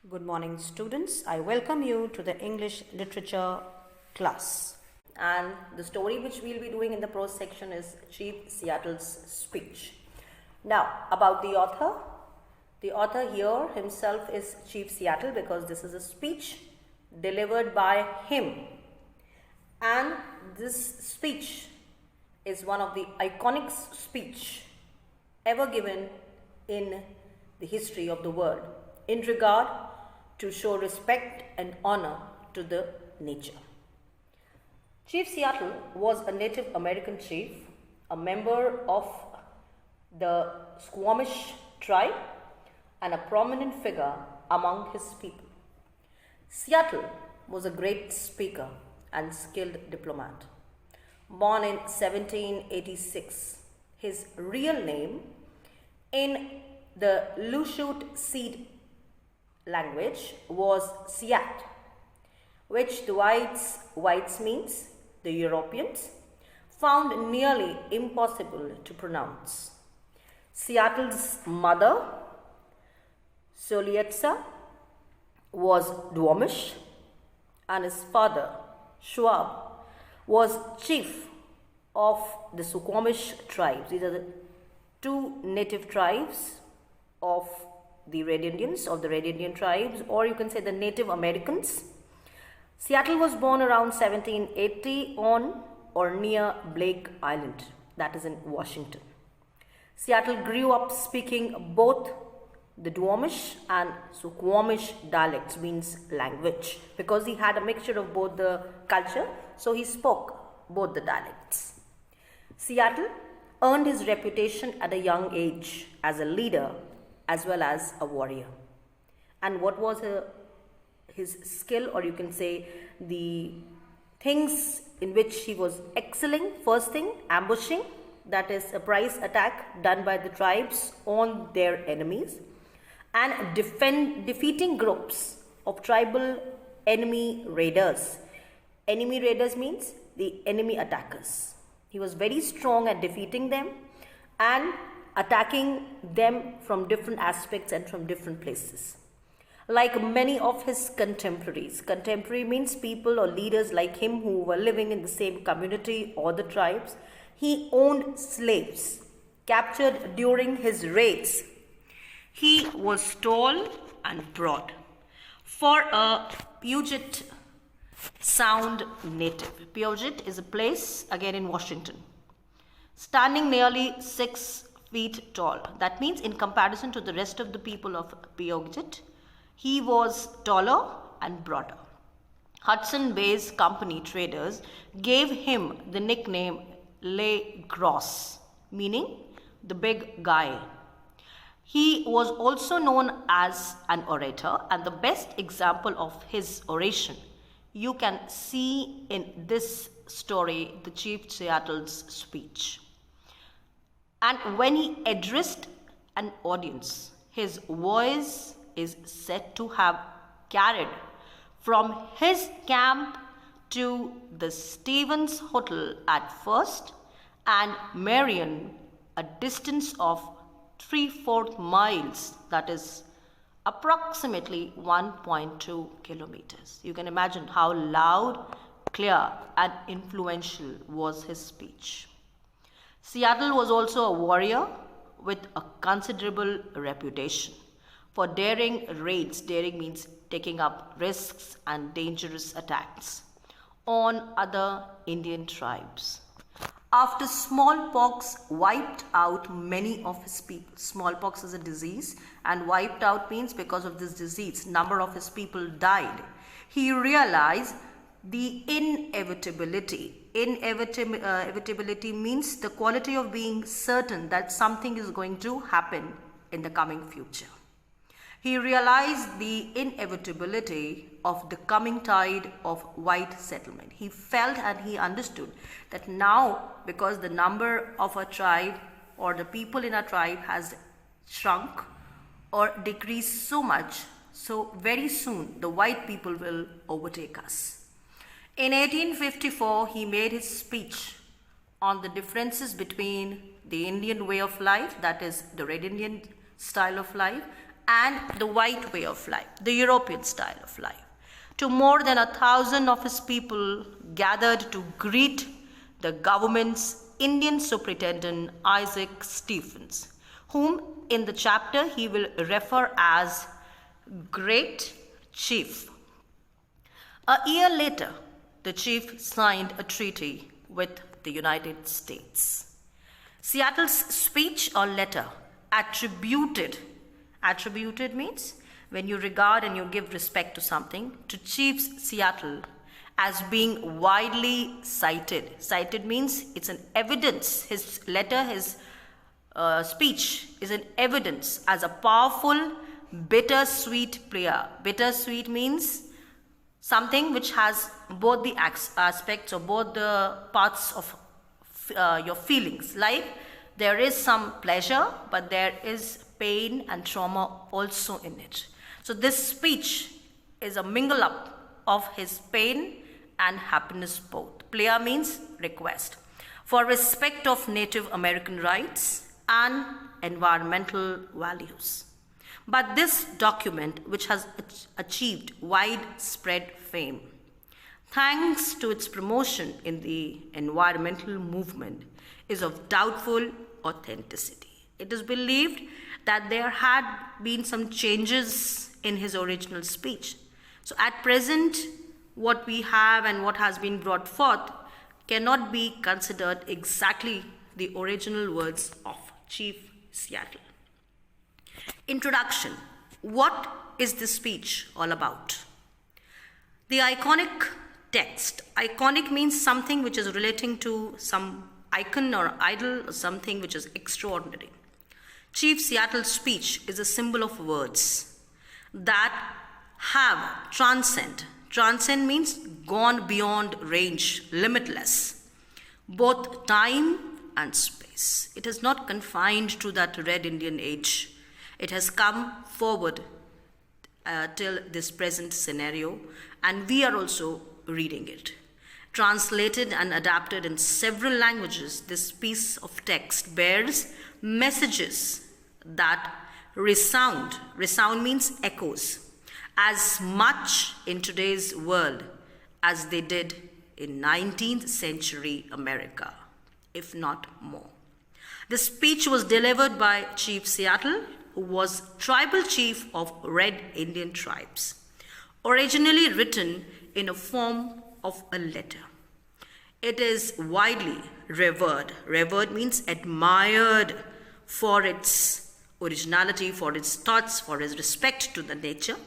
Good morning, students. I welcome you to the English literature class. And the story which we'll be doing in the prose section is Chief Seattle's speech. Now, about the author. The author here himself is Chief Seattle because this is a speech delivered by him. And this speech is one of the iconic speech ever given in the history of the world in regard to show respect and honor to the nature. Chief Seattle was a Native American chief, a member of the Squamish tribe, and a prominent figure among his people. Seattle was a great speaker and skilled diplomat. Born in 1786, his real name in the Lushoot Seed language was Siat, which the whites means the Europeans, found nearly impossible to pronounce. Seattle's mother, Solietza, was Duwamish, and his father, Schwab, was chief of the Suquamish tribes. These are the two native tribes of the Red Indians, of the Red Indian tribes, or you can say the Native Americans. Seattle was born around 1780 on or near Blake Island, that is in Washington. Seattle grew up speaking both the Duwamish and Suquamish dialects, means language, because he had a mixture of both the culture, so he spoke both the dialects. Seattle earned his reputation at a young age as a leader as well as a warrior. And what was his skill, or you can say the things in which he was excelling? First thing, ambushing, that is a surprise attack done by the tribes on their enemies, and defeating groups of tribal enemy raiders. Enemy raiders means the enemy attackers. He was very strong at defeating them and attacking them from different aspects and from different places. Like many of his contemporaries, contemporary means people or leaders like him who were living in the same community or the tribes, he owned slaves captured during his raids. He was tall and broad. For a Puget Sound native, Puget is a place again in Washington, standing nearly 6 feet tall. That means in comparison to the rest of the people of Puget, he was taller and broader. Hudson Bay's company traders gave him the nickname Le Gros, meaning the big guy. He was also known as an orator, and the best example of his oration you can see in this story, the Chief Seattle's speech. And when he addressed an audience, his voice is said to have carried from his camp to the Stevens Hotel at first and Marion, a distance of 3/4 miles, that is approximately 1.2 kilometers. You can imagine how loud, clear, and influential was his speech. Seattle was also a warrior with a considerable reputation for daring raids. Daring means taking up risks and dangerous attacks on other Indian tribes. After smallpox wiped out many of his people, smallpox is a disease, and wiped out means because of this disease, number of his people died. He realized the inevitability. Inevitability means the quality of being certain that something is going to happen in the coming future. He realized the inevitability of the coming tide of white settlement. He felt and he understood that now, because the number of a tribe or the people in a tribe has shrunk or decreased so much, so very soon the white people will overtake us. In 1854, he made his speech on the differences between the Indian way of life, that is the Red Indian style of life, and the white way of life, the European style of life. To more than 1,000 of his people gathered to greet the government's Indian Superintendent Isaac Stephens, whom in the chapter he will refer as Great Chief. A year later, the chief signed a treaty with the United States. Seattle's speech or letter attributed means when you regard and you give respect to something, to Chief Seattle as being widely cited. Cited means it's an evidence. His letter, his speech is an evidence as a powerful, bittersweet player. Bittersweet means something which has both the aspects or both the parts of your feelings. Like there is some pleasure, but there is pain and trauma also in it. So this speech is a mingle up of his pain and happiness both. Player means request for respect of Native American rights and environmental values. But this document, which has achieved widespread fame, thanks to its promotion in the environmental movement, is of doubtful authenticity. It is believed that there had been some changes in his original speech. So at present, what we have and what has been brought forth cannot be considered exactly the original words of Chief Seattle. Introduction. What is this speech all about? The iconic text. Iconic means something which is relating to some icon or idol or something which is extraordinary. Chief Seattle's speech is a symbol of words that have transcend. Transcend means gone beyond range, limitless, both time and space. It is not confined to that Red Indian age. It has come forward till this present scenario, and we are also reading it. Translated and adapted in several languages, this piece of text bears messages that resound. Resound means echoes, as much in today's world as they did in 19th century America, if not more. The speech was delivered by Chief Seattle, who was tribal chief of Red Indian tribes, originally written in a form of a letter. It is widely revered. Revered means admired for its originality, for its thoughts, for its respect to the nature,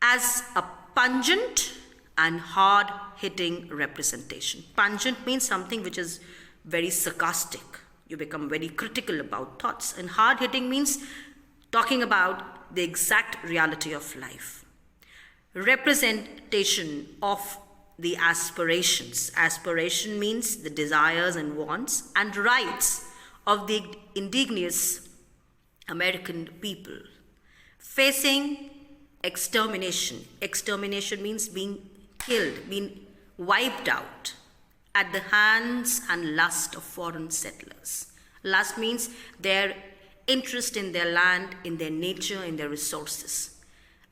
as a pungent and hard-hitting representation. Pungent means something which is very sarcastic. You become very critical about thoughts. And hard-hitting means talking about the exact reality of life. Representation of the aspirations. Aspiration means the desires and wants and rights of the indigenous American people facing extermination. Extermination means being killed, being wiped out at the hands and lust of foreign settlers. Lust means their interest in their land, in their nature, in their resources.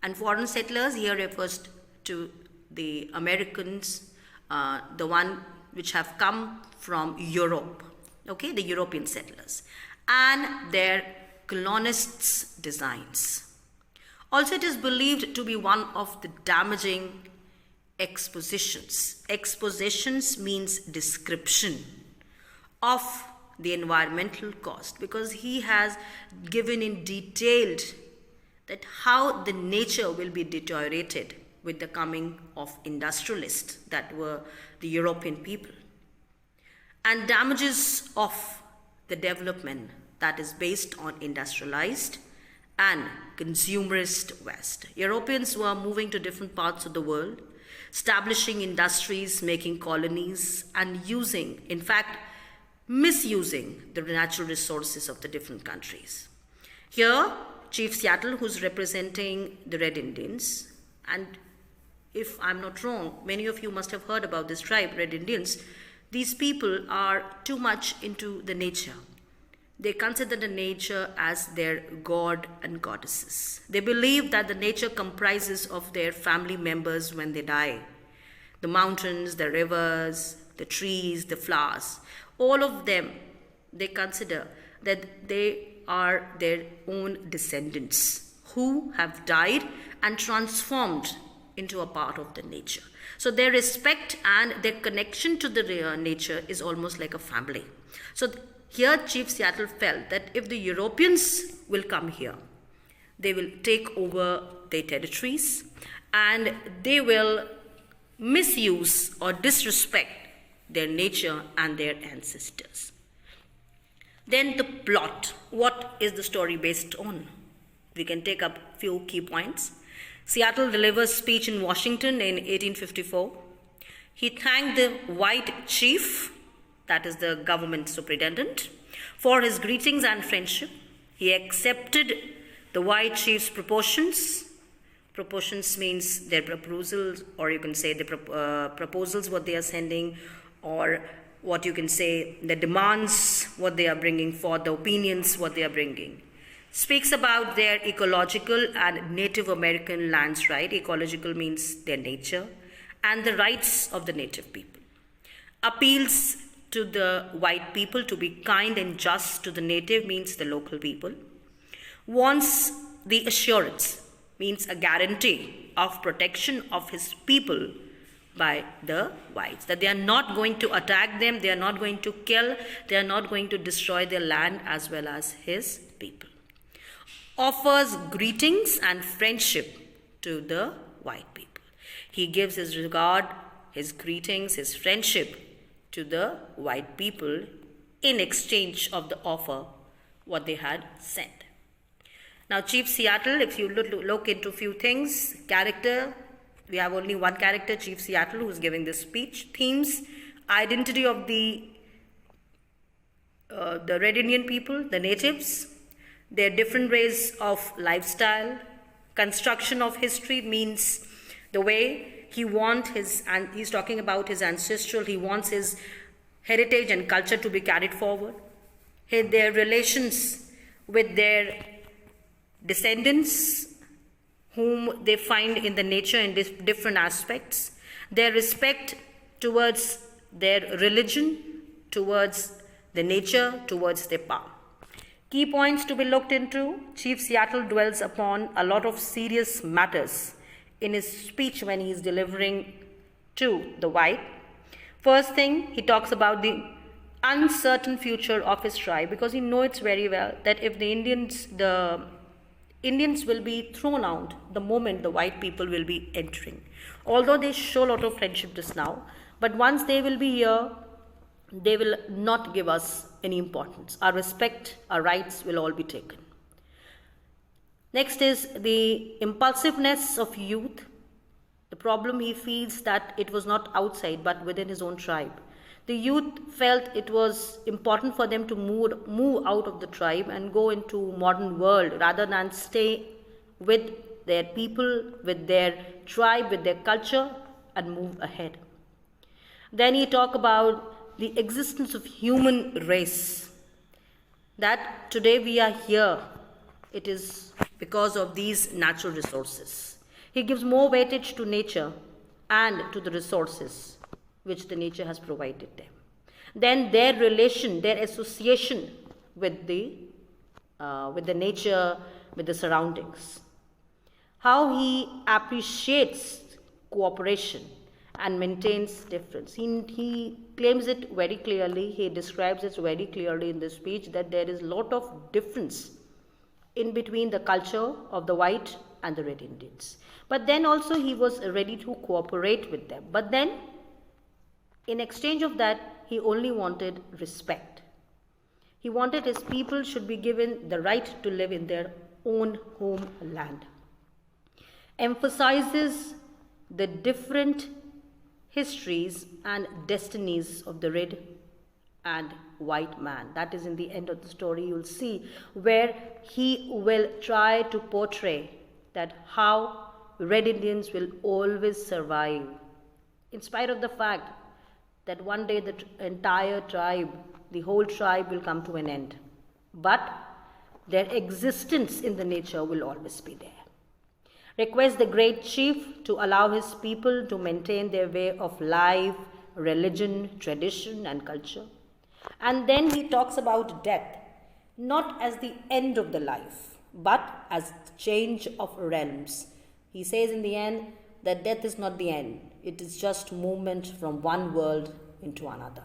And foreign settlers here refers to the Americans, the one which have come from Europe, okay, the European settlers, and their colonists' designs. Also, it is believed to be one of the damaging expositions. Expositions means description of the environmental cost, because he has given in detailed that how the nature will be deteriorated with the coming of industrialists that were the European people, and damages of the development that is based on industrialized and consumerist West. Europeans were moving to different parts of the world, establishing industries, making colonies, and using, in fact, misusing the natural resources of the different countries. Here, Chief Seattle, who's representing the Red Indians, and if I'm not wrong, many of you must have heard about this tribe, Red Indians. These people are too much into the nature. They consider the nature as their god and goddesses. They believe that the nature comprises of their family members when they die. The mountains, the rivers, the trees, the flowers, all of them, they consider that they are their own descendants who have died and transformed into a part of the nature. So their respect and their connection to the nature is almost like a family. So here Chief Seattle felt that if the Europeans will come here, they will take over their territories and they will misuse or disrespect their nature and their ancestors. Then the plot. What is the story based on? We can take up few key points. Seattle delivers speech in Washington in 1854. He thanked the white chief, that is the government superintendent, for his greetings and friendship. He accepted the white chief's propositions. Propositions means their proposals, or you can say the proposals what they are sending, or what you can say the demands what they are bringing for, the opinions what they are bringing. Speaks about their ecological and Native American lands, right? Ecological means their nature and the rights of the native people. Appeals to the white people to be kind and just to the native, means the local people. Wants the assurance, means a guarantee of protection of his people by the whites, that they are not going to attack them, they are not going to kill, they are not going to destroy their land as well as his people. Offers greetings and friendship to the white people. He gives his regard, his greetings, his friendship to the white people in exchange of the offer what they had sent. Now Chief Seattle, if you look into few things, character, we have only one character, Chief Seattle, who is giving this speech. Themes, identity of the Red Indian people, the natives, their different ways of lifestyle, construction of history, means the way he wants his, and he's talking about his ancestral, he wants his heritage and culture to be carried forward. Their relations with their descendants, whom they find in the nature in different aspects, their respect towards their religion, towards the nature, towards their power. Key points to be looked into. Chief Seattle dwells upon a lot of serious matters in his speech when he is delivering to the white. First thing, he talks about the uncertain future of his tribe, because he knows very well that if the Indians will be thrown out the moment the white people will be entering. Although they show a lot of friendship just now, but once they will be here, they will not give us any importance. Our respect, our rights will all be taken. Next is the impulsiveness of youth. The problem he feels that it was not outside but within his own tribe. The youth felt it was important for them to move out of the tribe and go into modern world rather than stay with their people, with their tribe, with their culture, and move ahead. Then he talked about the existence of human race. That today we are here, it is because of these natural resources. He gives more weightage to nature and to the resources which the nature has provided them. Then their relation, their association with the nature, with the surroundings. How he appreciates cooperation and maintains difference. He claims it very clearly, he describes it very clearly in this speech that there is a lot of difference in between the culture of the white and the Red Indians. But then also he was ready to cooperate with them. But then in exchange of that, he only wanted respect. He wanted his people should be given the right to live in their own homeland. Emphasizes the different histories and destinies of the red and white man. That is in the end of the story. You'll see where he will try to portray that how Red Indians will always survive, in spite of the fact that one day the entire tribe, the whole tribe will come to an end. but their existence in the nature will always be there. Requests the great chief to allow his people to maintain their way of life, religion, tradition, and culture. And then he talks about death, not as the end of the life, but as the change of realms. He says in the end that death is not the end, it is just movement from one world into another.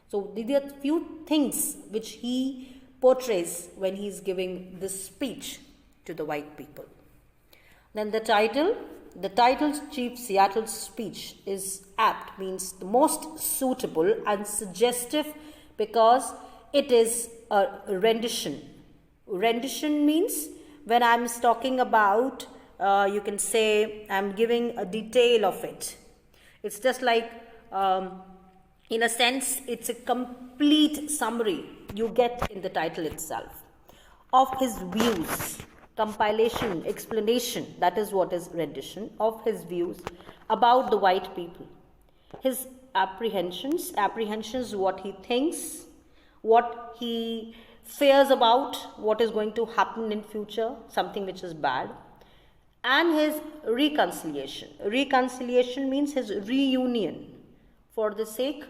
So there are few things which he portrays when he is giving this speech to the white people. Then the title Chief Seattle's speech is apt, means the most suitable and suggestive, because it is a rendition. Rendition means when I'm talking about, you can say I'm giving a detail of it. It's just like, in a sense, it's a complete summary you get in the title itself of his views. Compilation, explanation, that is what is rendition of his views about the white people. His apprehensions, what he thinks, what he fears about, what is going to happen in future, something which is bad, and his reconciliation. Reconciliation means his reunion for the sake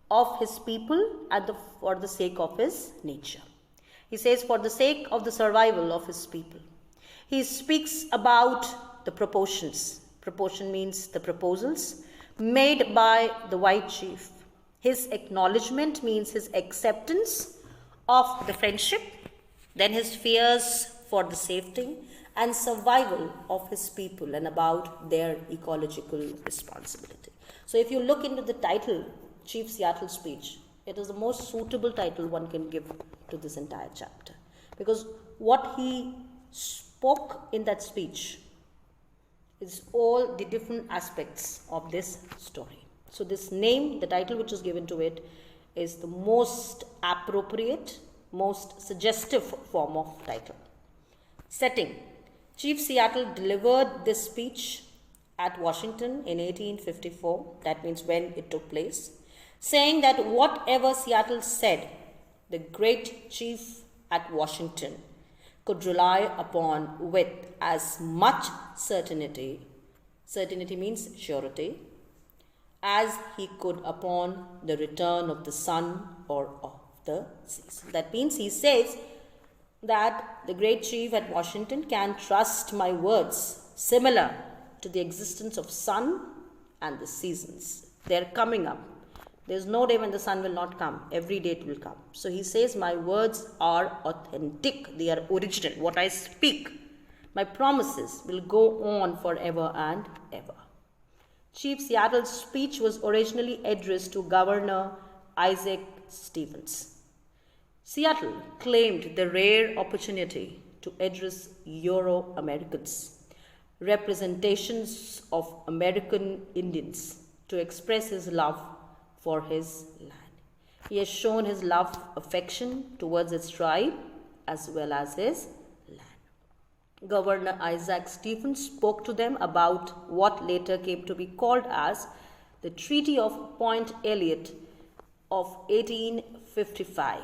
of his people and for the sake of his nature. He says for the sake of the survival of his people. He speaks about the proportions. Proportion means the proposals made by the white chief. His acknowledgement means his acceptance of the friendship, then his fears for the safety and survival of his people and about their ecological responsibility. So if you look into the title, Chief Seattle's speech, it is the most suitable title one can give to this entire chapter, because what he spoke in that speech is all the different aspects of this story. So this name, the title which is given to it, is the most appropriate, most suggestive form of title. Setting. Chief Seattle delivered this speech at Washington in 1854, that means when it took place, saying that whatever Seattle said, the great chief at Washington could rely upon with as much certainty means surety, as he could upon the return of the sun or of the season. That means he says that the great chief at Washington can trust my words, similar to the existence of sun and the seasons. They are coming up. There is no day when the sun will not come. Every day it will come. So he says, my words are authentic. They are original. What I speak, my promises will go on forever and ever. Chief Seattle's speech was originally addressed to Governor Isaac Stevens. Seattle claimed the rare opportunity to address Euro-Americans, representations of American Indians, to express his love for his land. He has shown his love, affection towards his tribe as well as his land. Governor Isaac Stevens spoke to them about what later came to be called as the Treaty of Point Eliot of 1855,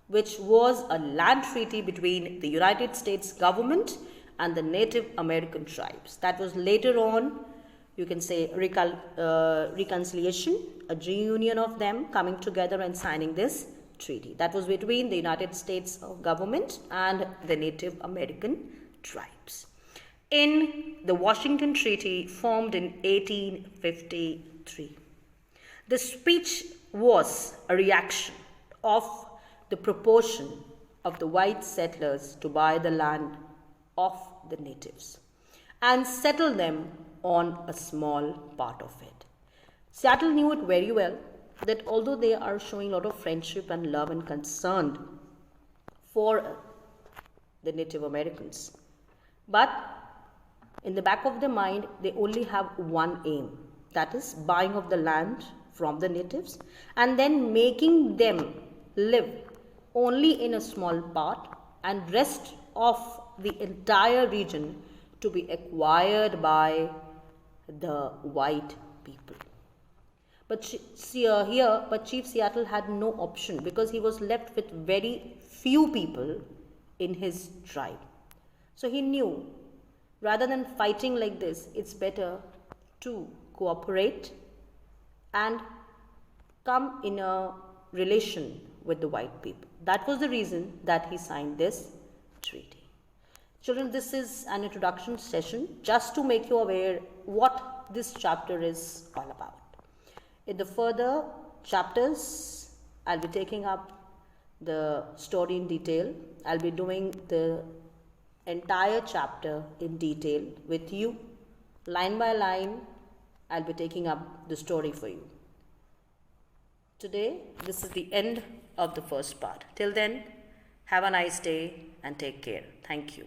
which was a land treaty between the United States government and the Native American tribes. That was later on, you can say, reconciliation, a reunion of them coming together and signing this treaty. That was between the United States government and the Native American tribes. In the Washington Treaty, formed in 1853, the speech was a reaction of the proportion of the white settlers to buy the land of the natives and settle them on a small part of it. Seattle knew it very well that although they are showing a lot of friendship and love and concern for the Native Americans, but in the back of their mind, they only have one aim, that is buying of the land from the natives and then making them live only in a small part and rest of the entire region to be acquired by the white people. But Chief Seattle had no option, because he was left with very few people in his tribe. So he knew, rather than fighting like this, it's better to cooperate and come in a relation with the white people. That was the reason that he signed this treaty. Children, this is an introduction session just to make you aware what this chapter is all about. In the further chapters, I'll be taking up the story in detail. I'll be doing the entire chapter in detail with you. Line by line, I'll be taking up the story for you. Today, this is the end of the first part. Till then, have a nice day and take care. Thank you.